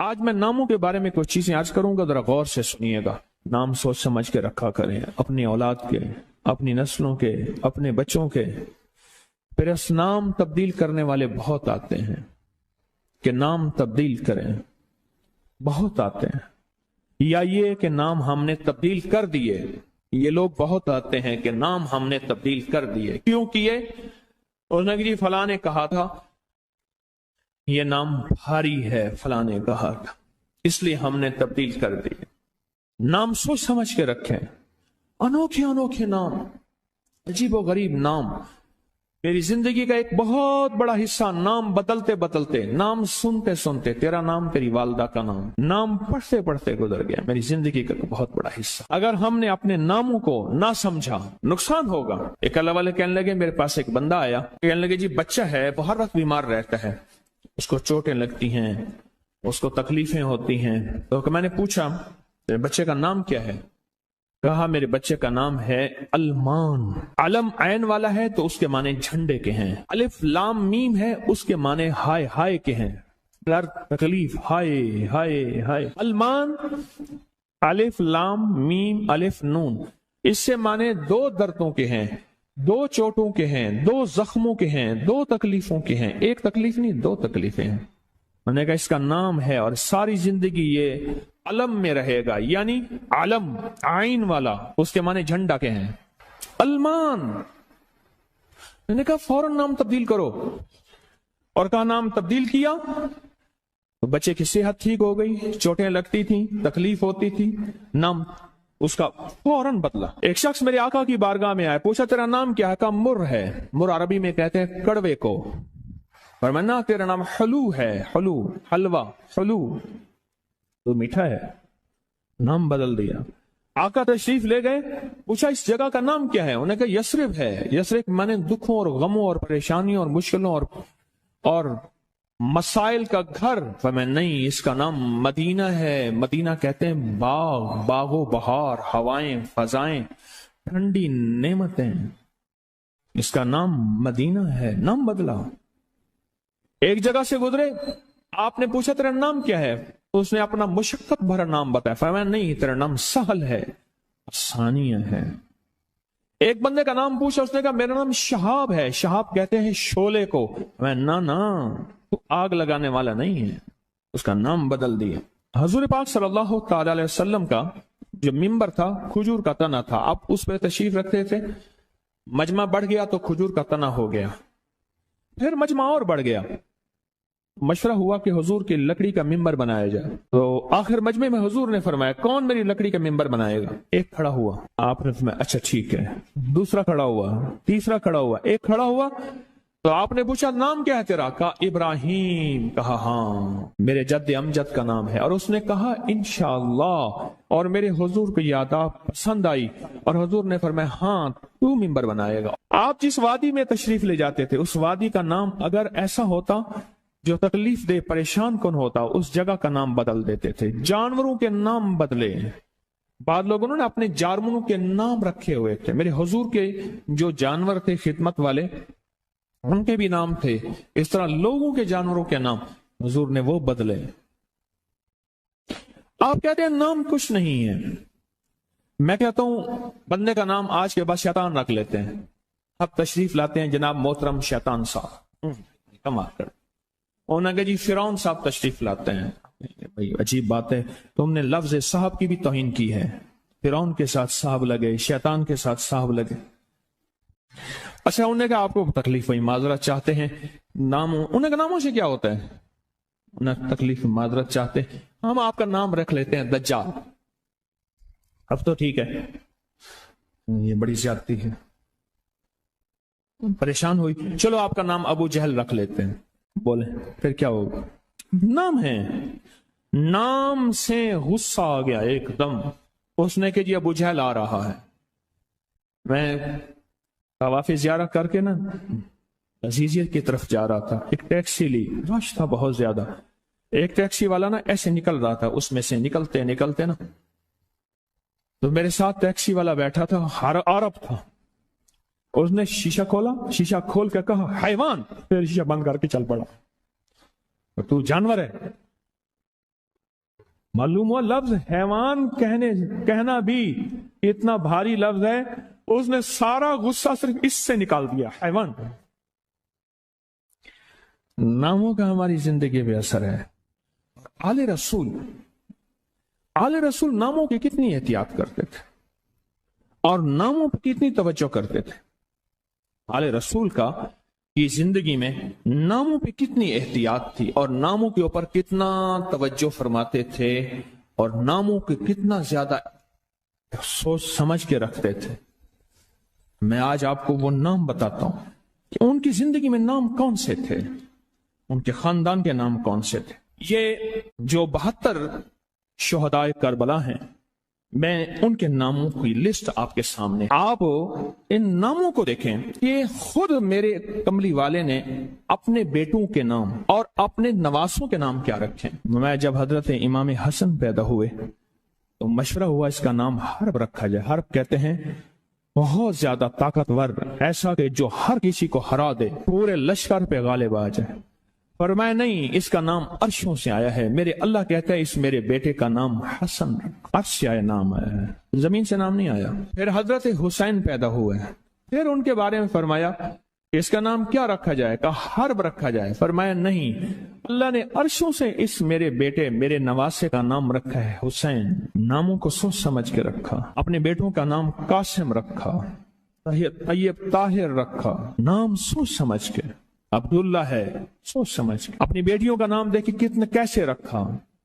آج میں ناموں کے بارے میں کچھ چیزیں آج کروں گا، ذرا غور سے سنیے گا۔ نام سوچ سمجھ کے رکھا کریں، اپنی اولاد کے، اپنی نسلوں کے، اپنے بچوں کے۔ پھر اس نام تبدیل کرنے والے بہت آتے ہیں کہ نام تبدیل کریں، بہت آتے ہیں۔ یا یہ کہ نام ہم نے تبدیل کر دیے، یہ لوگ بہت آتے ہیں کہ نام ہم نے تبدیل کر دیے۔ کیوں کیے؟ اس نے کہ جی فلاں نے کہا تھا یہ نام بھاری ہے، فلاں نے کہا تھا، اس لیے ہم نے تبدیل کر دیے۔ نام سوچ سمجھ کے رکھیں، انوکھے انوکھے نام، عجیب و غریب نام۔ میری زندگی کا ایک بہت بڑا حصہ نام بدلتے بدلتے، نام سنتے سنتے، تیرا نام تیری والدہ کا نام، نام پڑھتے پڑھتے گزر گیا میری زندگی کا بہت بڑا حصہ۔ اگر ہم نے اپنے ناموں کو نہ سمجھا نقصان ہوگا۔ ایک اللہ والے کہنے لگے، میرے پاس ایک بندہ آیا، کہنے لگے جی بچہ ہے، ہر وقت بیمار رہتا ہے، اس کو چوٹیں لگتی ہیں، اس کو تکلیفیں ہوتی ہیں۔ تو میں نے پوچھا تیرے بچے کا نام کیا ہے؟ کہا میرے بچے کا نام ہے المان۔ علم عین والا ہے تو اس کے معنی جھنڈے کے ہیں، الف لام میم ہے اس کے معنی ہائے ہائے کے ہیں، درد تکلیف، ہائے ہائے ہائے۔ المان، الف لام میم الف نون، اس سے معنی دو دردوں کے ہیں، دو چوٹوں کے ہیں، دو زخموں کے ہیں، دو تکلیفوں کے ہیں۔ ایک تکلیف نہیں، دو تکلیفیں ہیں۔ میں نے کہا اس کا نام ہے اور ساری زندگی یہ علم میں رہے گا، یعنی علم عین والا، اس کے معنی جھنڈا کے ہیں، المان۔ میں نے کہا فوراً نام تبدیل کرو، اور کہا نام تبدیل کیا تو بچے کی صحت ٹھیک ہو گئی، چوٹیں لگتی تھیں، تکلیف ہوتی تھی، نام اس کا فوراً بدلا۔ ایک شخص میرے آقا کی بارگاہ میں آیا، پوچھا تیرا نام کیا ہے؟ کہا مر ہے۔ مر عربی میں کہتے ہیں کڑوے کو، فرمایا تیرا نام حلو ہے، حلو، حلوہ، حلو تو میٹھا ہے۔ نام بدل دیا۔ آقا تشریف لے گئے، پوچھا اس جگہ کا نام کیا ہے؟ انہوں نے کہا یثرب ہے۔ یثرب مانے دکھوں اور غموں اور پریشانیوں اور مشکلوں اور مسائل کا گھر۔ فرمایا نہیں، اس کا نام مدینہ ہے۔ مدینہ کہتے ہیں باغ، باغ و بہار، ہوائیں، فضائیں، ٹھنڈی نعمتیں، اس کا نام مدینہ ہے۔ نام بدلا۔ ایک جگہ سے گزرے، آپ نے پوچھا تیرا نام کیا ہے؟ اس نے اپنا مشقت بھرا نام بتایا۔ فرمایا نہیں، تیرا نام سہل ہے، ثانیہ ہے۔ ایک بندے کا نام پوچھا، اس نے کہا میرا نام شہاب ہے۔ شہاب کہتے ہیں شعلے کو۔ میں نا تو آگ لگانے والا نہیں ہے، اس کا نام بدل دیا۔ حضور پاک صلی اللہ تعالی علیہ وسلم کا جو ممبر تھا کھجور کا تنا تھا، اب اس پہ تشریف رکھتے تھے، مجمع بڑھ گیا تو کھجور کا تنا ہو گیا، پھر مجمع اور بڑھ گیا، مشورہ ہوا کہ حضور کی لکڑی کا ممبر بنایا جائے۔ تو آخر مجمع میں حضور نے فرمایا کون میری لکڑی کا ممبر بنائے گا؟ ایک کھڑا ہوا، آپ نے فرمایا اچھا ٹھیک ہے۔ دوسرا کھڑا ہوا، تیسرا کھڑا ہوا، ایک کھڑا ہوا تو آپ نے پوچھا نام کیا ہے تیرا؟ کہا ابراہیم۔ کہا ہاں میرے جد امجد کا نام ہے۔ اور اس نے کہا انشاءاللہ، اور میرے حضور کو یاد پسند آئی اور حضور نے فرمایا ہاں تو ممبر بنائے گا۔ آپ جس وادی میں تشریف لے جاتے تھے اس وادی کا نام اگر ایسا ہوتا جو تکلیف دے، پریشان کن ہوتا، اس جگہ کا نام بدل دیتے تھے۔ جانوروں کے نام بدلے، بعض لوگوں نے اپنے جانوروں کے نام رکھے ہوئے تھے۔ میرے حضور کے جو جانور تھے خدمت والے، ان کے بھی نام تھے، اس طرح لوگوں کے جانوروں کے نام حضور نے وہ بدلے۔ آپ کہتے ہیں نام کچھ نہیں ہے، میں کہتا ہوں بندے کا نام آج کے بعد شیطان رکھ لیتے ہیں۔ اب تشریف لاتے ہیں جناب محترم شیطان صاحب، کمال کر انہوں نے کہا جی فرعون صاحب تشریف لاتے ہیں۔ بھائی عجیب بات ہے، تم نے لفظ صاحب کی بھی توہین کی ہے۔ فرعون کے ساتھ صاحب لگے، شیطان کے ساتھ صاحب لگے۔ اچھا انہوں نے کہا آپ کو تکلیف ہوئی، معذرت چاہتے ہیں، ناموں انہوں نے کہا ناموں سے کیا ہوتا ہے؟ انہوں نے تکلیف معذرت چاہتے ہیں، ہم آپ کا نام رکھ لیتے ہیں دجال۔ اب تو ٹھیک ہے، یہ بڑی زیادتی ہے، پریشان ہوئی، چلو آپ کا نام ابو جہل رکھ لیتے ہیں۔ بولے پھر کیا ہوگا؟ نام ہے، نام سے غصہ آ گیا ایک دم، اس نے کہ جی ابو جہل آ رہا ہے۔ میں طواف زیارت کر کے نا عزیزیت کی طرف جا رہا تھا، ایک ٹیکسی لی، رش تھا بہت زیادہ، ایک ٹیکسی والا نا ایسے نکل رہا تھا، اس میں سے نکلتے نکلتے نا تو میرے ساتھ ٹیکسی والا بیٹھا تھا، عرب تھا، اس نے شیشہ کھولا، شیشہ کھول کے کہا حیوان، پھر شیشہ بند کر کے چل پڑا، تو جانور ہے۔ मालूम हुआ लफ्ज हैवान कहना भी इतना भारी लफ्ज है, उसने सारा गुस्सा सिर्फ इससे निकाल दिया, हैवान। नामों का हमारी जिंदगी पे असर है। आले रसूल नामों की कितनी एहतियात करते थे और नामों पर कितनी तवज्जो करते थे। आले रसूल का की जिंदगी में नामों पे कितनी एहतियात थी और नामों के ऊपर कितना तवज्जो फरमाते थे और नामों के कितना ज्यादा सोच समझ के रखते थे। मैं आज आपको वो नाम बताता हूं कि उनकी जिंदगी में नाम कौन से थे, उनके खानदान के नाम कौन से थे। ये जो 72 शुहदाए करबला हैं, मैं उनके नामों की लिस्ट आपके सामने, आप इन नामों को देखें कि खुद मेरे कमली वाले ने अपने बेटों के नाम और अपने नवासों के नाम क्या रखे। मैं जब हजरत इमाम हसन पैदा हुए तो मशवरा हुआ इसका नाम हर्ब रखा जाए। हर्ब कहते हैं बहुत ज्यादा ताकतवर, ऐसा कि जो हर किसी को हरा दे, पूरे लश्कर पे गालिब आ जाए। फरमाया नहीं, इसका नाम अर्शों से आया है। मेरे अल्लाह कहता है इस मेरे बेटे का नाम हसन, अर्श से आया नाम आया है, जमीन से नाम नहीं आया। फिर हजरत हुसैन पैदा हुए, फिर उनके बारे में फरमाया इसका नाम क्या रखा जाए, कहा हर्ब रखा जाए। फरमाया नहीं, अल्लाह ने अर्शों से इस मेरे बेटे मेरे नवासे का नाम रखा है हुसैन। नामों को सोच समझ के रखा। अपने बेटों का नाम कासिम रखा, तैयब ताहिर रखा, नाम सोच समझ के। अब्दुल्ला है, सोच समझ के। अपनी बेटियों का नाम देखिए कितने कैसे रखा,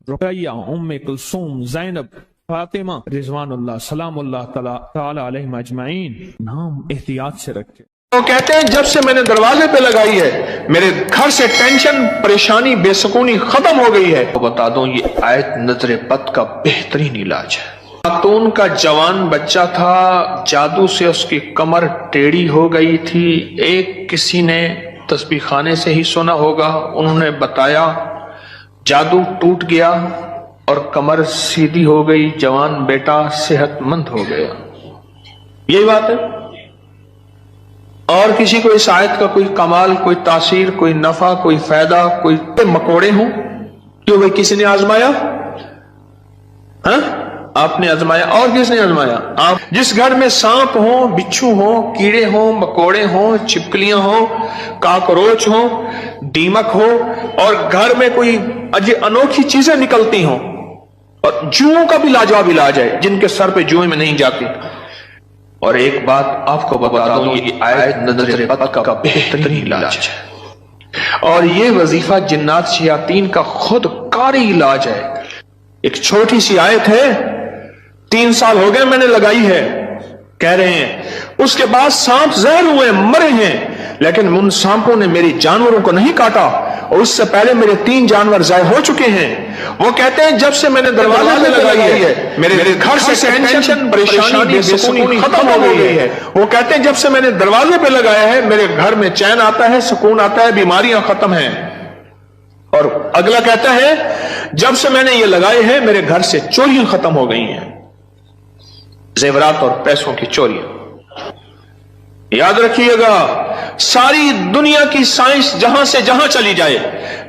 रुकैया, उम्मे कुलसूम, ज़ैनब, फातिमा, रिजवानुल्लाह सलामुल्लाह तआला अलैहिम अजमाइन। नाम एहतियात से रखे। वो कहते हैं जब से मैंने दरवाजे पे लगाई है मेरे घर से टेंशन, परेशानी, बेसुकूनी खत्म हो गई है। तो बता दूं ये आयत नजर बद का बेहतरीन इलाज है। खातून का जवान बच्चा था, जादू से उसकी कमर टेढ़ी हो गई थी। एक किसी ने तस्बीह खाने से ही सुना होगा, उन्होंने बताया, जादू टूट गया और कमर सीधी हो गई, जवान बेटा सेहतमंद हो गया। यही बात है। और किसी को इस आयत का कोई कमाल, कोई तासीर, कोई नफा, कोई फायदा, कोई मकोड़े हों, क्यों भाई किसी ने आजमाया? हाँ, आपने आजमाया। और किसने आजमाया? आप। जिस घर में सांप हो, बिच्छू हो, कीड़े हो, मकोड़े हो, छिपकलियां हो, काकरोच हो, दीमक हो, और घर में कोई अनोखी चीजें निकलती हो, और जुओं का भी लाजवाब इलाज है, जिनके सर पे जुएं में नहीं जाती। और एक बात आपको बता दूं, ये आयत नजर बद का बेहतरीन इलाज है। और ये वजीफा जिन्नात शयातीन का खुद कारी इलाज है। एक छोटी सी आयत है, 3 साल हो गए मैंने लगाई है, कह रहे हैं। उसके बाद सांप जहर हुए, मरे हैं, लेकिन उन सांपों ने मेरी जानवरों को नहीं काटा, और उससे पहले मेरे 3 जानवर ज़ाय हो चुके हैं। वो कहते हैं जब से मैंने दरवाजे पे लगाई है मेरे घर से टेंशन, परेशानी, बेसुकूनी खत्म हो गई है। वो कहते हैं जब से मैंने दरवाजे पे लगाया है मेरे घर में चैन आता है, सुकून आता है, बीमारियां खत्म हैं। और अगला कहता है जब से मैंने ये लगाए हैं मेरे घर से चोरियां खत्म हो गई हैं, जेवरात और पैसों की चोरियां। याद रखिएगा, सारी दुनिया की साइंस जहां से जहां चली जाए,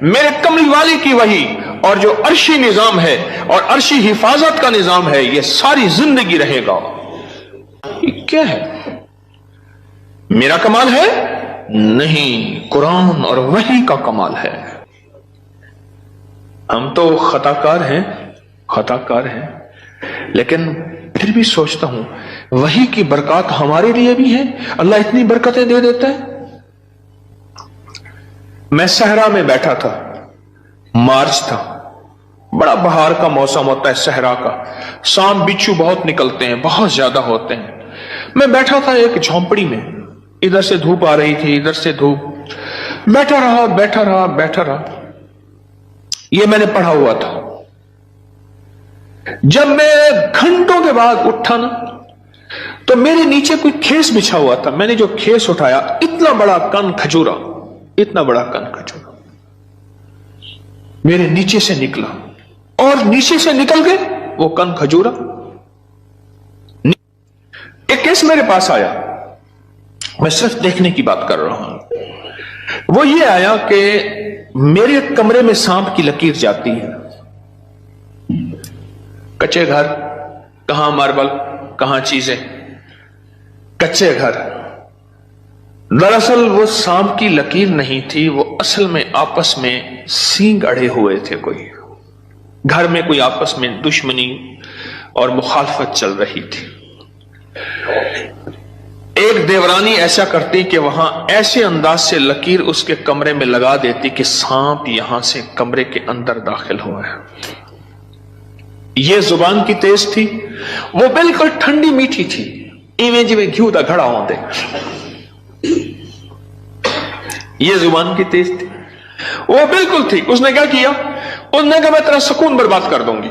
मेरे कमली वाली की वही और जो अर्शी निजाम है और अर्शी हिफाजत का निजाम है, ये सारी जिंदगी रहेगा। ये क्या है? मेरा कमाल है? नहीं, कुरान और वही का कमाल है। हम तो खताकार हैं, लेकिन फिर भी सोचता हूं वही की बरकत हमारे लिए भी है। अल्लाह इतनी बरकतें दे देता है। मैं सहरा में बैठा था, मार्च था, बड़ा बहार का मौसम होता है सहरा का, सांप बिच्छू बहुत निकलते हैं, बहुत ज्यादा होते हैं। मैं बैठा था एक झोंपड़ी में, इधर से धूप आ रही थी, इधर से धूप, बैठा रहा। ये मैंने पढ़ा हुआ था। जब मैं घंटों के बाद उठा ना, तो मेरे नीचे कोई खेस बिछा हुआ था। मैंने जो खेस उठाया, इतना बड़ा कन खजूरा मेरे नीचे से निकला, और नीचे से निकल के वो कन खजूरा एक केस मेरे पास आया। मैं सिर्फ देखने की बात कर रहा हूं। वो ये आया कि मेरे कमरे में सांप की लकीर जाती है, कच्चे घर, कहां मार्बल, कहां चीजें, कच्चे घर। दरअसल वो सांप की लकीर नहीं थी, वो असल में आपस में सींग अड़े हुए थे। कोई घर में कोई आपस में दुश्मनी और मुखालफत चल रही थी। एक देवरानी ऐसा करती कि वहां ऐसे अंदाज से लकीर उसके कमरे में लगा देती कि सांप यहां से कमरे के अंदर दाखिल हुआ है। ये जुबान की तेज थी, वो बिल्कुल ठंडी मीठी थी, इवें जिवें घ्यू दा घड़ा होंदे। ये जुबान की तेज थी, वो बिल्कुल थी। उसने क्या किया, उसने कहा मैं तेरा सुकून बर्बाद कर दूंगी।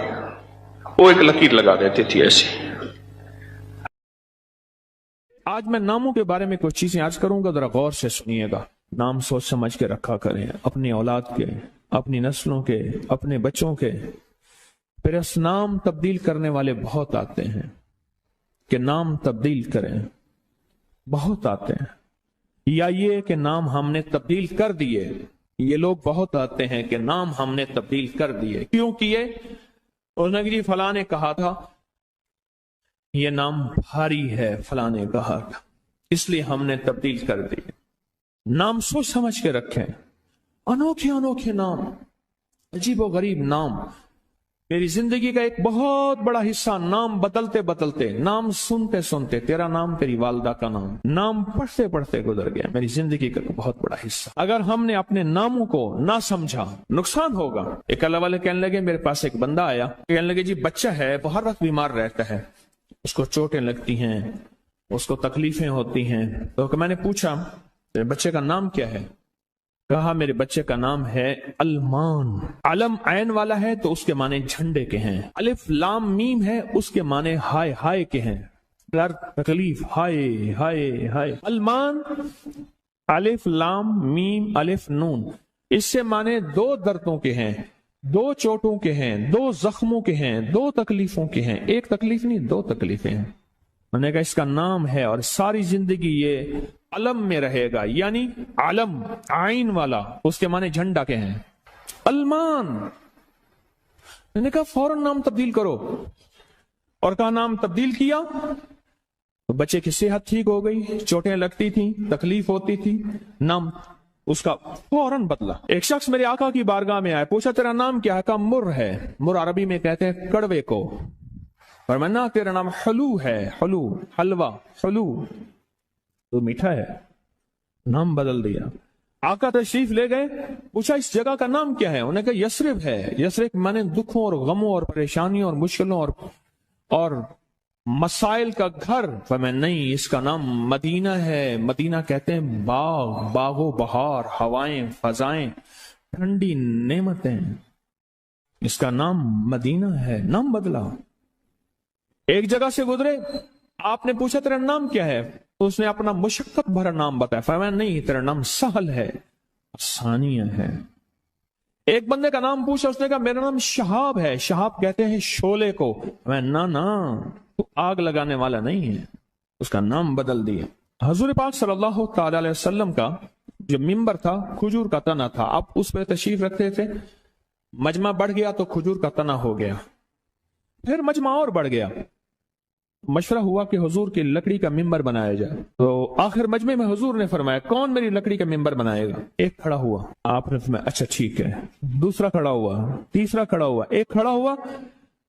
वो एक लकीर लगा देती थी ऐसी। आज मैं नामों के बारे में कुछ चीजें आज करूंगा, जरा गौर से सुनिएगा। नाम सोच समझ के रखा करें, अपनी औलाद के, अपनी नस्लों के, अपने बच्चों के। फिर इस नाम तब्दील करने वाले बहुत आते हैं कि नाम तब्दील करें, बहुत आते हैं। या ये कि नाम हमने तब्दील कर दिए, ये लोग बहुत आते हैं कि नाम हमने तब्दील कर दिए। क्यों किए? उसने जी फलां ने कहा था ये नाम भारी है, फलां ने कहा था, इसलिए हमने तब्दील कर दिए। नाम सोच समझ के रखें। अनोखे अनोखे नाम, अजीब व गरीब नाम। मेरी जिंदगी का एक बहुत बड़ा हिस्सा नाम बदलते बदलते, नाम सुनते सुनते, तेरा नाम, तेरी वालदा का नाम पढ़ते पढ़ते गुजर गया। मेरी जिंदगी का बहुत बड़ा हिस्सा। अगर हमने अपने नामों को ना समझा, नुकसान होगा। एक अल्लाह वाले कहने लगे, मेरे पास एक बंदा आया, कहने लगे जी बच्चा है, वो हर वक्त बीमार रहता है, उसको चोटें लगती हैं, उसको तकलीफें होती हैं। तो मैंने पूछा बच्चे का नाम क्या है? कहा मेरे बच्चे का नाम है अलमान। अलम ऐन वाला है तो उसके माने झंडे के हैं। अलिफ लाम मीम है, उसके माने हाय हाय के हैं, दर्द तकलीफ, हाय हाय हाय। अलमान, अलिफ लाम मीम अलिफ नून, इससे माने दो दर्दों के हैं, दो चोटों के हैं, दो जख्मों के हैं, दो तकलीफों के हैं। एक तकलीफ नहीं, दो तकलीफें हैं। मैंने कहा इसका नाम है और सारी जिंदगी ये अलम में रहेगा, यानी आलम आइन वाला, उसके माने झंडा के हैं, अलमान। मैंने कहा फौरन नाम तब्दील करो, और कहा नाम तब्दील किया तो बच्चे की सेहत ठीक हो गई, चोटें लगती थी, तकलीफ होती थी, नाम उसका फौरन बदला। एक शख्स मेरे आका की बारगाह में आया, पूछा तेरा नाम क्या है? कहा मुर है। मुर अरबी में कहते हैं कड़वे को। फरमाया तेरा नाम हलू है, हलू हलवा, हलू तो मीठा है। नाम बदल दिया। आका तशरीफ ले गए, पूछा इस जगह का नाम क्या है? उन्होंने कहा यसरिब है। यसरिब माने दुखों और गमों और परेशानियों और मुश्किलों और मसाइल का घर। फरमाया नहीं, इसका नाम मदीना है। मदीना कहते हैं बाग, बागो बहार, हवाएं, फजाएं, ठंडी नेमतें। इसका नाम मदीना है। नाम बदला। एक जगह से गुजरे, आपने पूछा तेरा नाम क्या है? तो उसने अपना मुशक्कत भरा नाम बताया। फरमाया नहीं, तेरा नाम सहल है, आसानिया है। एक बंदे का नाम पूछा, उसने कहा मेरा नाम शहाब है। शहाब कहते हैं शोले को। मैं ना तू आग लगाने वाला नहीं है। उसका नाम बदल दिया। हुजूर पाक सल्लल्लाहु अलैहि वसल्लम का जो मिंबर था, खजूर का तना था। आप उस पर तशरीफ रखते थे, मजमा बढ़ गया तो खजूर का तना हो गया, फिर मजमा और बढ़ गया। मशवरा हुआ कि हुजूर की लकड़ी का मिंबर बनाया जाए। तो आखिर मजमे में हुजूर ने फरमाया कौन मेरी लकड़ी का मिंबर बनाएगा? एक खड़ा हुआ, आपने फरमाया अच्छा ठीक है। दूसरा खड़ा हुआ, तीसरा खड़ा हुआ, एक खड़ा हुआ।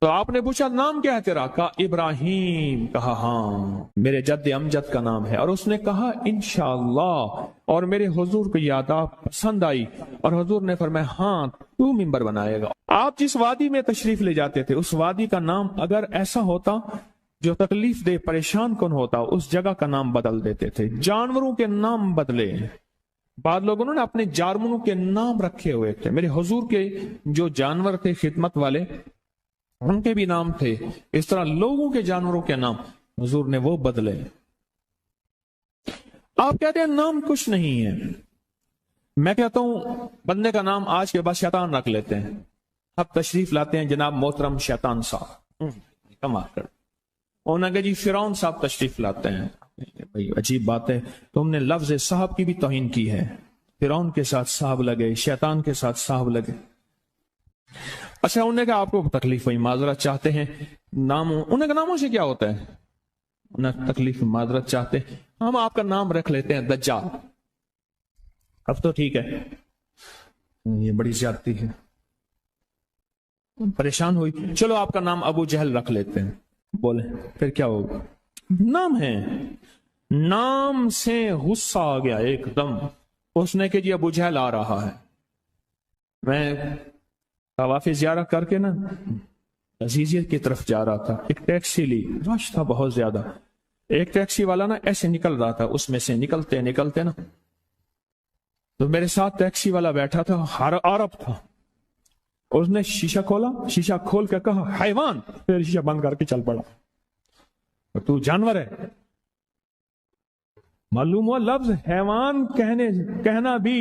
तो आपने पूछा नाम क्या है तेरा? कहा इब्राहिम। कहा हाँ, मेरे जद्द अमजद का नाम है। और उसने कहा इंशाअल्लाह। और मेरे हुजूर को याद पसंद आई और हुजूर ने फरमाया हाँ तू मिंबर बनाएगा। आप जिस वादी में तशरीफ ले जाते थे, उस वादी का नाम अगर ऐसा होता जो तकलीफ दे, परेशान कौन होता, उस जगह का नाम बदल देते थे। जानवरों के नाम बदले। बाद लोगों ने अपने जानवरों के नाम रखे हुए थे। मेरे हुजूर के जो जानवर थे खिदमत वाले, उनके भी नाम थे। इस तरह लोगों के जानवरों के नाम हुजूर ने वो बदले। आप कहते हैं नाम कुछ नहीं है। मैं कहता हूं बंदे का नाम आज के बाद शैतान रख लेते हैं। अब तशरीफ लाते हैं जनाब मोहतरम शैतान साहब, कमाल कर। उन्होंने जी फिरौन साहब तशरीफ लाते हैं। भाई अजीब बात है, तुमने लफ्ज साहब की भी तौहीन की है। फिरौन के साथ साहब लगे, शैतान के साथ साहब लगे। अच्छा, उन्होंने कहा आपको तकलीफ हुई, माजरत चाहते हैं, नाम उन्होंने कहा नामों से क्या होता है? उन्हें तकलीफ माजरत चाहते हैं, हम आपका नाम रख लेते हैं दज्जाल। अब तो ठीक है, ये बड़ी ज्यादती है, परेशान हुई, चलो आपका नाम अबू जहल रख लेते हैं। बोले फिर क्या होगा? नाम है, नाम से गुस्सा आ गया एकदम, उसने कि जी अबू जहल आ रहा है। मैं तवाफ़े ज़ियारत करके ना अजीजियत की तरफ जा रहा था, एक टैक्सी ली, रश था बहुत ज्यादा, एक टैक्सी वाला ना ऐसे निकल रहा था, उसमें से निकलते निकलते ना, तो मेरे साथ टैक्सी वाला बैठा था, हर अरब था, उसने शीशा खोला, शीशा खोल के कहा हैवान, फिर शीशा बंद करके चल पड़ा। तू जानवर है। मालूम हुआ लफ्ज हैवान कहना भी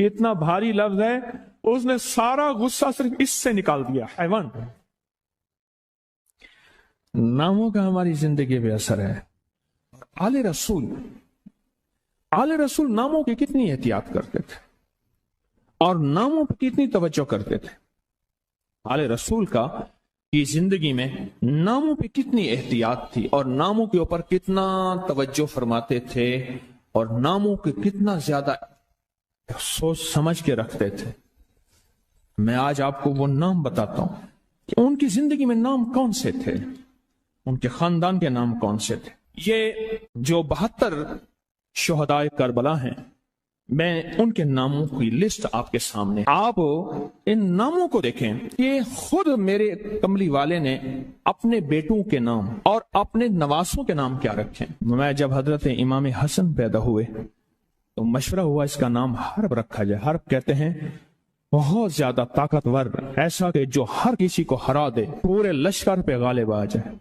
इतना भारी लफ्ज है, उसने सारा गुस्सा सिर्फ इससे निकाल दिया, हैवान। नामों का हमारी जिंदगी पे असर है। आले रसूल नामों की कितनी एहतियात करते थे और नामों पर कितनी तवज्जो करते थे। आले रसूल का की जिंदगी में नामों पे कितनी एहतियात थी और नामों के ऊपर कितना तवज्जो फरमाते थे और नामों के कितना ज्यादा सोच समझ के रखते थे। मैं आज आपको वो नाम बताता हूं कि उनकी जिंदगी में नाम कौन से थे, उनके खानदान के नाम कौन से थे। ये जो 72 शुहदाए करबला हैं, मैं उनके नामों की लिस्ट आपके सामने, आप इन नामों को देखें कि खुद मेरे कमली वाले ने अपने बेटों के नाम और अपने नवासों के नाम क्या रखे। मैं जब हजरत इमाम हसन पैदा हुए तो मशवरा हुआ इसका नाम हर्ब रखा जाए। हर्ब कहते हैं बहुत ज्यादा ताकतवर, ऐसा कि जो हर किसी को हरा दे, पूरे लश्कर पे गालिब आ जाए।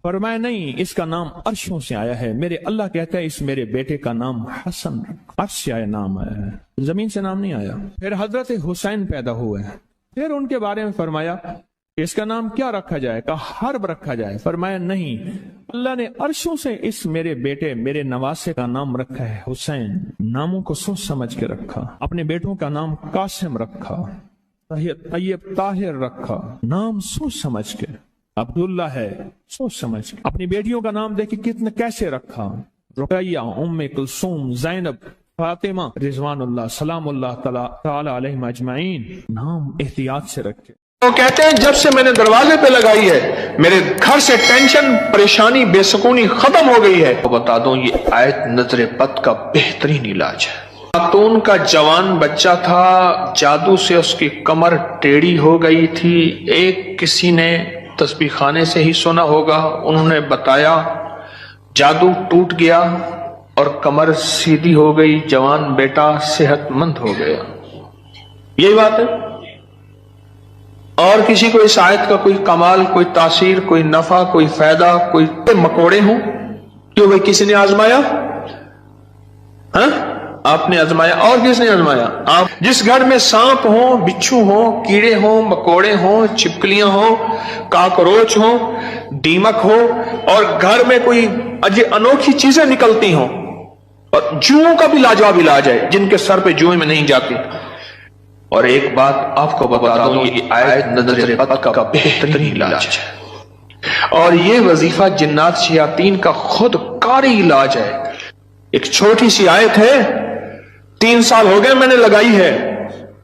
फरमाया नहीं, इसका नाम अर्शों से आया है। मेरे अल्लाह कहता है इस मेरे बेटे का नाम हसन, अर्श से आया नाम आया है, जमीन से नाम नहीं आया। फिर हजरत हुसैन पैदा हुए, फिर उनके बारे में फरमाया इसका नाम क्या रखा जाए, कहा हर्ब रखा जाए। फरमाया नहीं, अल्लाह ने अर्शों से इस मेरे बेटे मेरे नवासे का नाम रखा है हुसैन। नामों को सोच समझ के रखा। अपने बेटों का नाम कासिम रखा, तैयब ताहिर रखा, नाम सोच समझ के। अब्दुल्ला है, सोच समझ के। अपनी बेटियों का नाम देखिए कितने कैसे रखा, रुकैया, उम्मे कुलसूम, ज़ैनब, फातिमा, रिजवानुल्लाह सलामुल्लाह तआला अलैहिम अजमाइन। नाम एहतियात से रखे। वो कहते हैं जब से मैंने दरवाजे पे लगाई है मेरे घर से टेंशन, परेशानी, बेसुकूनी खत्म हो गई है। तो बता दूं ये आयत नजर बद का बेहतरीन इलाज है। खातून का जवान बच्चा था, जादू से उसकी कमर टेढ़ी हो गई थी। एक किसी ने तस्बीह खाने से ही सुना होगा, उन्होंने बताया, जादू टूट गया और कमर सीधी हो गई, जवान बेटा सेहतमंद हो गया। यही बात है। और किसी को इस आयत का कोई कमाल, कोई तासीर, कोई नफा, कोई फायदा, कोई मकोड़े हों, क्यों भाई किसी ने आजमाया? हाँ, आपने आजमाया और किसने आजमाया? आप। जिस घर में सांप हो, बिच्छू हो, कीड़े हो, मकोड़े हो, छिपकलियां हो, काकरोच हो, दीमक हो और घर में कोई अनोखी चीजें निकलती हो, और जुओं का भी लाजवाब इलाज है जिनके सर पे जुएं में नहीं जाती। और एक बात आपको बता दूं, ये आयत नजर बद का बेहतरीन इलाज है और ये वजीफा जिन्नात शयातीन का खुद कारी इलाज है। एक छोटी सी आयत है, 3 साल हो गए मैंने लगाई है,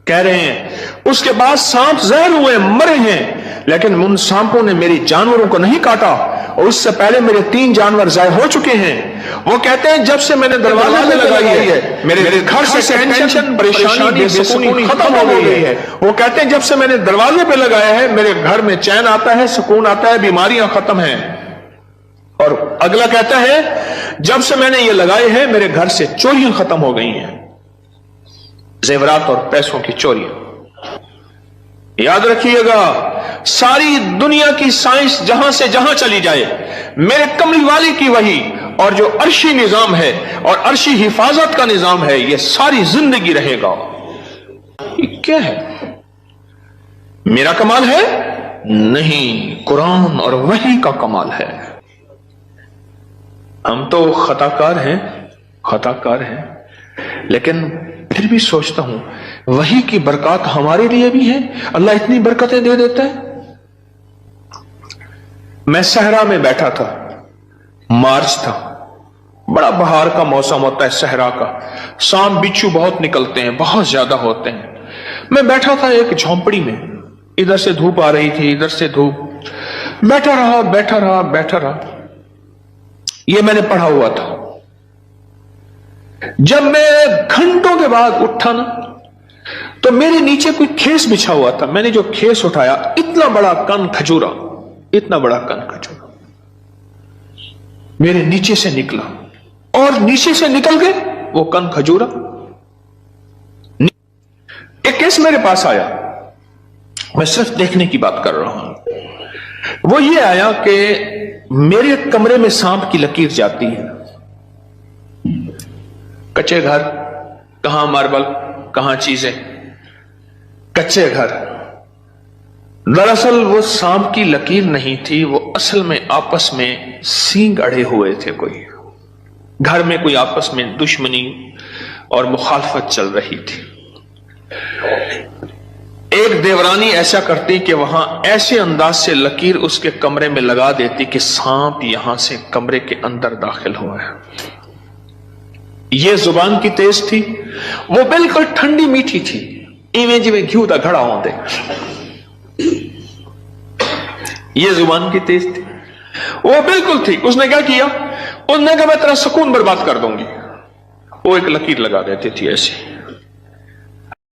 कह रहे हैं। उसके बाद सांप जहर हुए, मरे हैं, लेकिन उन सांपों ने मेरी जानवरों को नहीं काटा और उससे पहले मेरे 3 जानवर ज़ाय हो चुके हैं। वो कहते हैं जब से मैंने दरवाजे पे लगाई है मेरे घर से टेंशन, परेशानी, बेसुकूनी खत्म हो गई है। वो कहते हैं जब से मैंने दरवाजे पे लगाया है मेरे घर में चैन आता है, सुकून आता है, बीमारियां खत्म हैं। और अगला कहता है जब से मैंने ये लगाए हैं मेरे घर से चोरियां खत्म हो गई हैं, जेवरात और पैसों की चोरियां। याद रखिएगा, सारी दुनिया की साइंस जहां से जहां चली जाए, मेरे कमली वाली की वही और जो अर्शी निजाम है और अर्शी हिफाजत का निजाम है, यह सारी जिंदगी रहेगा। ये क्या है? मेरा कमाल है? नहीं, कुरान और वही का कमाल है। हम तो खताकार हैं, लेकिन फिर پھر بھی سوچتا ہوں وہی کی برکات ہمارے لیے بھی ہیں، اللہ اتنی برکتیں دے دیتا ہے۔ میں صحرا میں بیٹھا تھا، مارچ تھا، بڑا بہار کا موسم ہوتا ہے صحرا کا، سانپ بچھو بہت نکلتے ہیں، بہت زیادہ ہوتے ہیں۔ میں بیٹھا تھا ایک جھونپڑی میں، ادھر سے دھوپ آ رہی تھی، ادھر سے دھوپ، بیٹھا رہا بیٹھا رہا بیٹھا رہا۔ یہ میں نے پڑھا ہوا تھا۔ جب میں گھنٹوں کے بعد اٹھا نا تو میرے نیچے کوئی کھیس بچھا ہوا تھا۔ میں نے جو کھیس اٹھایا، اتنا بڑا کن کھجورا، اتنا بڑا کن کھجورا میرے نیچے سے نکلا، اور نیچے سے نکل کے وہ کن کھجورا ایک کیس میرے پاس آیا۔ میں صرف دیکھنے کی بات کر رہا ہوں۔ وہ یہ آیا کہ میرے کمرے میں سانپ کی لکیر جاتی ہے، کچے گھر، کہاں ماربل، کہاں چیزیں، کچے گھر۔ دراصل وہ سانپ کی لکیر نہیں تھی، وہ اصل میں آپس میں سینگ اڑے ہوئے تھے، کوئی گھر میں کوئی آپس میں دشمنی اور مخالفت چل رہی تھی۔ ایک دیورانی ایسا کرتی کہ وہاں ایسے انداز سے لکیر اس کے کمرے میں لگا دیتی کہ سانپ یہاں سے کمرے کے اندر داخل ہوا ہے۔ یہ زبان کی تیز تھی، وہ بالکل ٹھنڈی میٹھی تھی، ایویں جی میں گھیو دا گھڑا ہوں دے۔ یہ زبان کی تیز تھی، وہ بالکل تھی۔ اس نے کیا کیا؟ اس نے کہا میں تیرا سکون برباد کر دوں گی۔ وہ ایک لکیر لگا دیتی تھی ایسے،